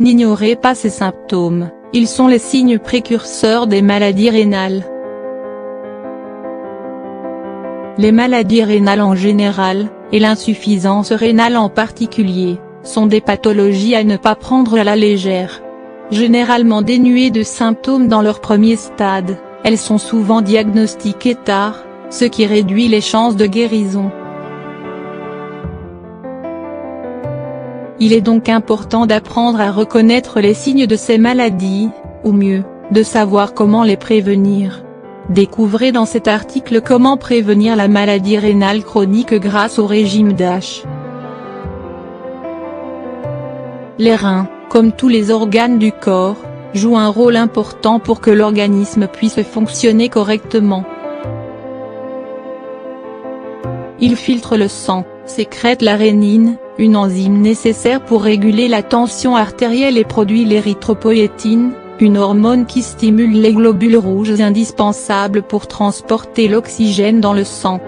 N'ignorez pas ces symptômes, ils sont les signes précurseurs des maladies rénales. Les maladies rénales en général, et l'insuffisance rénale en particulier, sont des pathologies à ne pas prendre à la légère. Généralement dénuées de symptômes dans leur premier stade, elles sont souvent diagnostiquées tard, ce qui réduit les chances de guérison. Il est donc important d'apprendre à reconnaître les signes de ces maladies, ou mieux, de savoir comment les prévenir. Découvrez dans cet article comment prévenir la maladie rénale chronique grâce au régime DASH. Les reins, comme tous les organes du corps, jouent un rôle important pour que l'organisme puisse fonctionner correctement. Ils filtrent le sang, sécrètent la rénine, une enzyme nécessaire pour réguler la tension artérielle et produit l'érythropoïétine, une hormone qui stimule les globules rouges indispensables pour transporter l'oxygène dans le sang.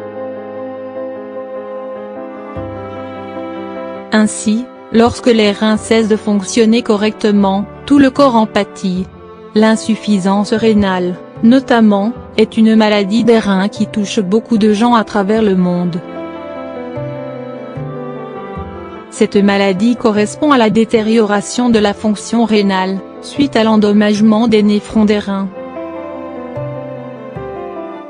Ainsi, lorsque les reins cessent de fonctionner correctement, tout le corps en pâtit. L'insuffisance rénale, notamment, est une maladie des reins qui touche beaucoup de gens à travers le monde. Cette maladie correspond à la détérioration de la fonction rénale, suite à l'endommagement des néphrons des reins.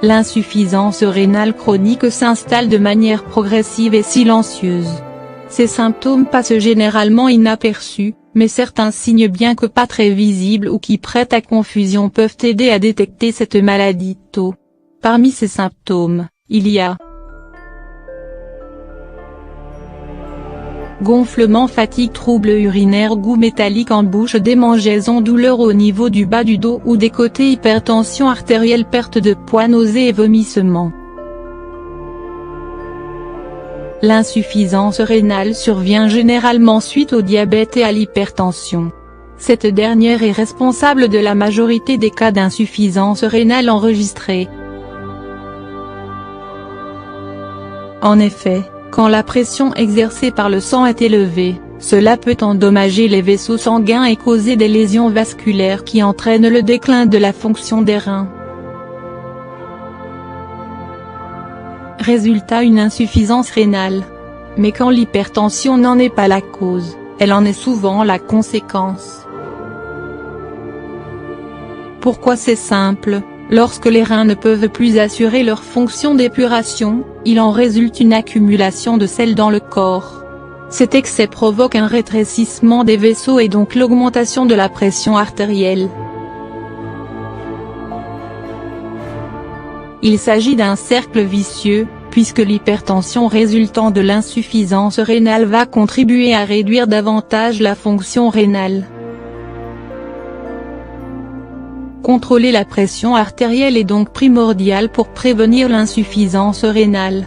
L'insuffisance rénale chronique s'installe de manière progressive et silencieuse. Ces symptômes passent généralement inaperçus, mais certains signes bien que pas très visibles ou qui prêtent à confusion peuvent aider à détecter cette maladie tôt. Parmi ces symptômes, il y a gonflement, fatigue, troubles urinaires, goût métallique en bouche, démangeaisons, douleurs au niveau du bas du dos ou des côtés, hypertension artérielle, perte de poids, nausées et vomissements. L'insuffisance rénale survient généralement suite au diabète et à l'hypertension. Cette dernière est responsable de la majorité des cas d'insuffisance rénale enregistrés. En effet, quand la pression exercée par le sang est élevée, cela peut endommager les vaisseaux sanguins et causer des lésions vasculaires qui entraînent le déclin de la fonction des reins. Résultat, une insuffisance rénale. Mais quand l'hypertension n'en est pas la cause, elle en est souvent la conséquence. Pourquoi? C'est simple. Lorsque les reins ne peuvent plus assurer leur fonction d'épuration, il en résulte une accumulation de sel dans le corps. Cet excès provoque un rétrécissement des vaisseaux et donc l'augmentation de la pression artérielle. Il s'agit d'un cercle vicieux, puisque l'hypertension résultant de l'insuffisance rénale va contribuer à réduire davantage la fonction rénale. Contrôler la pression artérielle est donc primordial pour prévenir l'insuffisance rénale.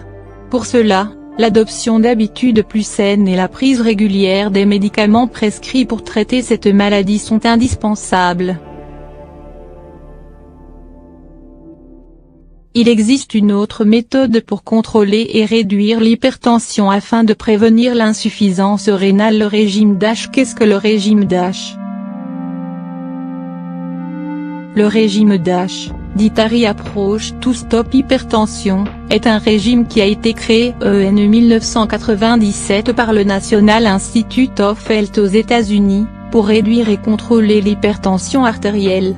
Pour cela, l'adoption d'habitudes plus saines et la prise régulière des médicaments prescrits pour traiter cette maladie sont indispensables. Il existe une autre méthode pour contrôler et réduire l'hypertension afin de prévenir l'insuffisance rénale, le régime DASH. Qu'est-ce que le régime DASH? Le régime DASH, dit Dietary Approach to Stop Hypertension, est un régime qui a été créé en 1997 par le National Institute of Health aux États-Unis, pour réduire et contrôler l'hypertension artérielle.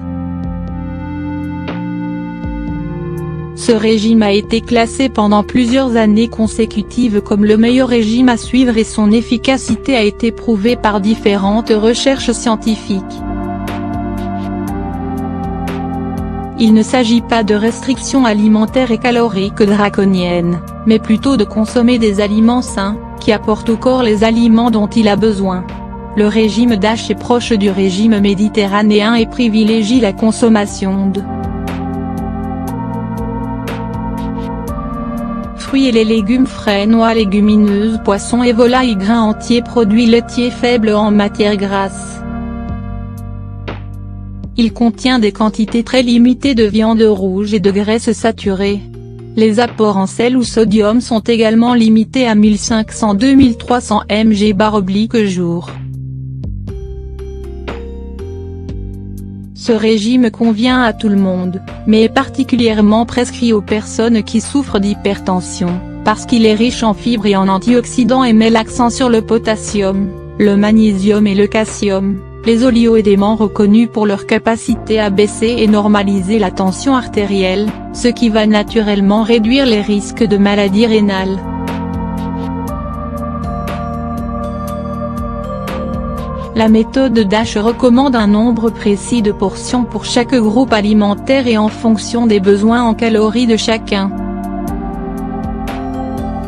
Ce régime a été classé pendant plusieurs années consécutives comme le meilleur régime à suivre et son efficacité a été prouvée par différentes recherches scientifiques. Il ne s'agit pas de restrictions alimentaires et caloriques draconiennes, mais plutôt de consommer des aliments sains, qui apportent au corps les aliments dont il a besoin. Le régime DASH est proche du régime méditerranéen et privilégie la consommation de fruits et les légumes frais, noix, légumineuses, poissons et volailles, grains entiers, produits laitiers faibles en matière grasse. Il contient des quantités très limitées de viande rouge et de graisses saturées. Les apports en sel ou sodium sont également limités à 1500-2300 mg/jour. Ce régime convient à tout le monde, mais est particulièrement prescrit aux personnes qui souffrent d'hypertension, parce qu'il est riche en fibres et en antioxydants et met l'accent sur le potassium, le magnésium et le calcium, les oligo-éléments reconnus pour leur capacité à baisser et normaliser la tension artérielle, ce qui va naturellement réduire les risques de maladies rénales. La méthode DASH recommande un nombre précis de portions pour chaque groupe alimentaire et en fonction des besoins en calories de chacun.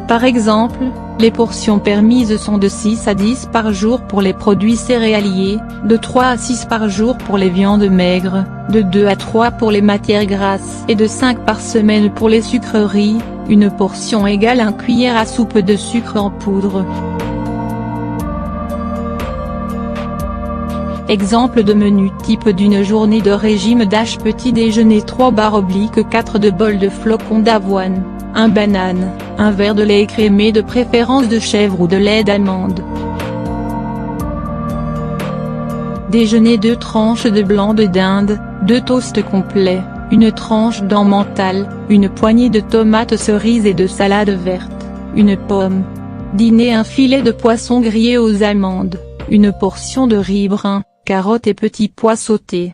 Par exemple, les portions permises sont de 6 à 10 par jour pour les produits céréaliers, de 3 à 6 par jour pour les viandes maigres, de 2 à 3 pour les matières grasses et de 5 par semaine pour les sucreries. Une portion égale 1 cuillère à soupe de sucre en poudre. Exemple de menu type d'une journée de régime DASH: petit déjeuner 3/4 de bol de flocons d'avoine, 1 banane, un verre de lait écrémé de préférence de chèvre ou de lait d'amande. Déjeuner 2 tranches de blanc de dinde, 2 toasts complets, une tranche d'emmental, une poignée de tomates cerises et de salade verte, une pomme. Dîner: un filet de poisson grillé aux amandes, une portion de riz brun, carottes et petits pois sautés.